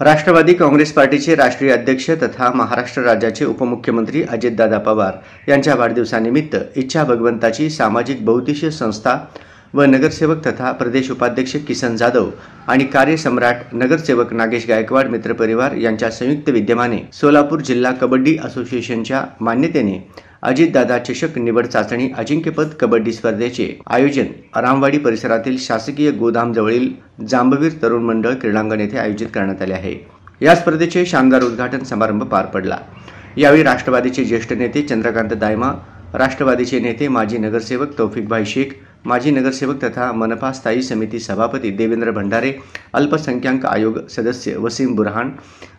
राष्ट्रवादी काँग्रेस पार्टीचे राष्ट्रीय अध्यक्ष तथा महाराष्ट्र राज्याचे उपमुख्यमंत्री अजितदादा पवार यांच्या वाढदिवसानिमित्त इच्छा भगवंताची सामाजिक बहुउद्देशीय संस्था व नगरसेवक तथा प्रदेश उपाध्यक्ष किसन जाधव आणि कार्यसम्राट नगरसेवक नागेश गायकवाड मित्रपरिवार यांच्या संयुक्त विद्यमाने सोलापूर जिल्हा कबड्डी असोसिएशनच्या मान्यतेने अजितदादा चषक निवड चाचणी अजिंक्यपद कबड्डी स्पर्धेचे आयोजन रामवाडी परिसरातील शासकीय गोदामजवळील जांबवीर तरुण मंडळ क्रीडांगण येथे आयोजित करण्यात आले आहे। या स्पर्धेचे शानदार उद्घाटन समारंभ पार पडला। यावेळी राष्ट्रवादीचे ज्येष्ठ नेते चंद्रकांत दायमा, राष्ट्रवादीचे नेते माजी नगरसेवक तौफिकभाई शेख, माजी नगरसेवक तथा मनपा स्थायी समिती सभापती देवेंद्र भंडारे, अल्पसंख्याक आयोग सदस्य वसीम बुरहान,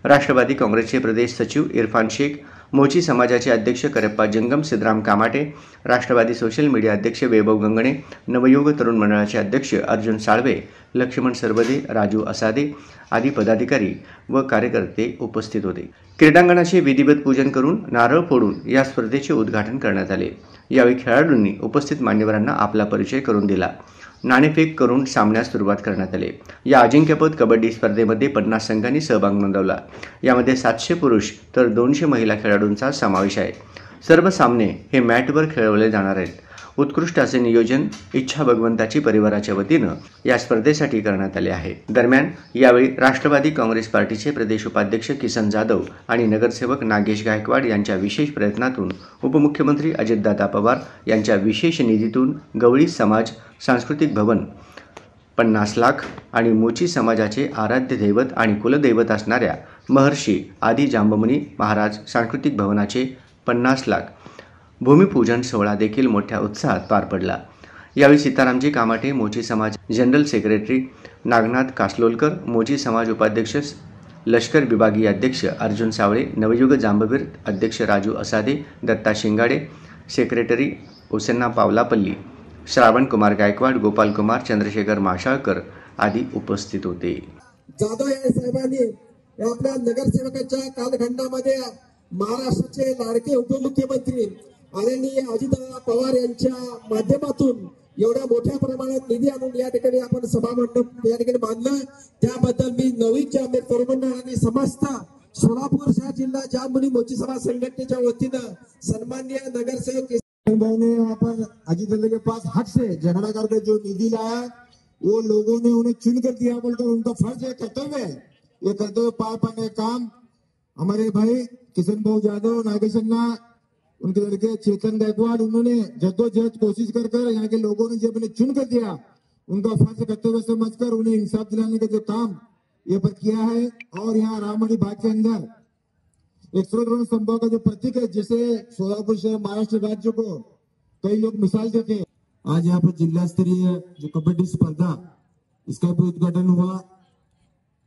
राष्ट्रवादी काँग्रेसचे प्रदेश सचिव इरफान शेख, मोची समाजाचे अध्यक्ष करप्पा जंगम सिद्धराम कामाटे, राष्ट्रवादी सोशल मीडिया अध्यक्ष वैभव गंगणे, नवयुग तरुण मंडळाचे अध्यक्ष अर्जुन साळवे, लक्ष्मण सरबदे, राजू असादे आदी पदाधिकारी व कार्यकर्ते उपस्थित होते। क्रीडांगणाचे विधिवत पूजन करून नारळ फोडून या स्पर्धेचे उद्घाटन करण्यात आले। यावेळी खेळाडूंनी उपस्थित मान्यवरांना आपला परिचय करून दिला। नाणेफेक करून सामन्यास सुरुवात करण्यात आली। या अजिंक्यपद कबड्डी स्पर्धेमध्ये 50 संघांनी सहभाग नोंदवला। यामध्ये 700 पुरुष तर 200 महिला खेळाडूंचा समावेश आहे। सर्व सामने हे मॅटवर खेळवले जाणार आहेत। उत्कृष्ट असे नियोजन इच्छा भगवंताची परिवाराच्या वतीनं या स्पर्धेसाठी करण्यात आले आहे। दरम्यान यावेळी राष्ट्रवादी काँग्रेस पार्टीचे प्रदेश उपाध्यक्ष किसन जाधव आणि नगरसेवक नागेश गायकवाड यांच्या विशेष प्रयत्नातून उपमुख्यमंत्री अजितदादा पवार यांच्या विशेष निधीतून गवळी समाज सांस्कृतिक भवन 50 लाख आणि मोची समाजाचे आराध्य दैवत आणि कुलदैवत असणाऱ्या महर्षी आदी जांबमुनी महाराज सांस्कृतिक भवनाचे 50 लाख भूमिपूजन सोहळा देखील मोठ्या उत्साहात पार पडला। यावेळी सीतारामजी कामाटे, मोची समाज जनरल सेक्रेटरी नागनाथ कासलोलकर, मोची समाज उपाध्यक्ष लष्कर विभागीय अध्यक्ष अर्जुन सावळे, नवयुग जांबवीर अध्यक्ष राजू असादे, दत्ता शिंगाडे, सेक्रेटरी ओसेन्ना पावलापल्ली, श्रावण कुमार गायकवाड, गोपाल कुमार, चंद्रशेखर माशाळकर आदी उपस्थित होते। जाधव या साहेबांनी आपल्या नगरसेवकाच्या कालखंडामध्ये महाराष्ट्राचे लाडके उपमुख्यमंत्री आदरणीय अजितदादा पवार यांच्या माध्यमातून एवढ्या मोठ्या प्रमाणात निधी आणून या ठिकाणी आपण सभा मंडप या ठिकाणी बांधलं, त्याबद्दल मी नवीन जांभेर तरुण मंडळ आणि समस्त सोलापूर शहर जिल्हा जांबुनी मोची समाज संघटनेच्या वतीनं सन्माननीय नगरसेवक ने अपन अजितदादा के पास हक से झगड़ा करके जो निधि लाया वो लोगों ने उन्हें चुन कर दिया बोलकर उनका फर्ज है, कर्तव्य है। ये कर्तव्य पार पाने काम हमारे भाई किशन भाऊ जाधव, नागेश अन्ना, उनके लड़के चेतन गायकवाड़, उन्होंने जद्दोजहद कोशिश कर यहाँ के लोगों ने जब उन्हें चुन कर दिया, उनका फर्ज कर्तव्य समझकर उन्हें इंसाफ दिलाने का जो काम ये पर किया है। और यहाँ रामवाड़ी बाग के अंदर एक सर्वधर्म संभव का जो प्रतीक है, जिसे सोलापुर शहर महाराष्ट्र राज्य को कई लोग मिसाल देते हैं। आज यहाँ पर जिला स्तरीय जो कबड्डी स्पर्धा इसका भी उद्घाटन हुआ।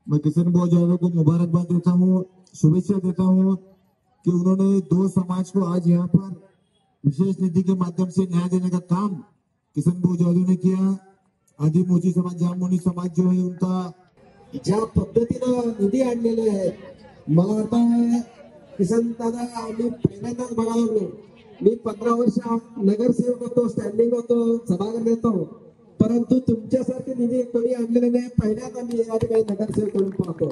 मैं किशन भाऊ जाधव को मुबारकबाद देता हूँ, शुभेच्छा देता हूँ कि उन्होंने दो समाज को आज यहाँ पर विशेष निधि के माध्यम से न्याय देने का काम किशन भाऊ जाधव ने किया। आदि मोची समाज, जांबुनी समाज जो है उनका ज्या पद्धतीनं निधी आणलेले आहे, मला वाटतं किसन दादा आम्ही पहिल्यांदाच बघायला लागलो। मी 15 वर्ष नगरसेवक होतो, स्टँडिंग होतो, सभागृह येतो, परंतु तुमच्यासारखे निधी कोणी आणलेले नाही। पहिल्यांदा मी या ठिकाणी नगरसेवक करून पाहतो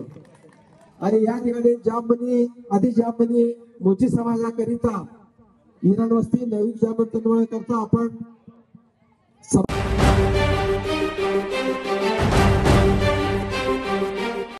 आणि या ठिकाणी जांबुनी आदि जांबुनी मोची समाजाकरिता हिरण वस्ती नवीन जांबुनी करता आपण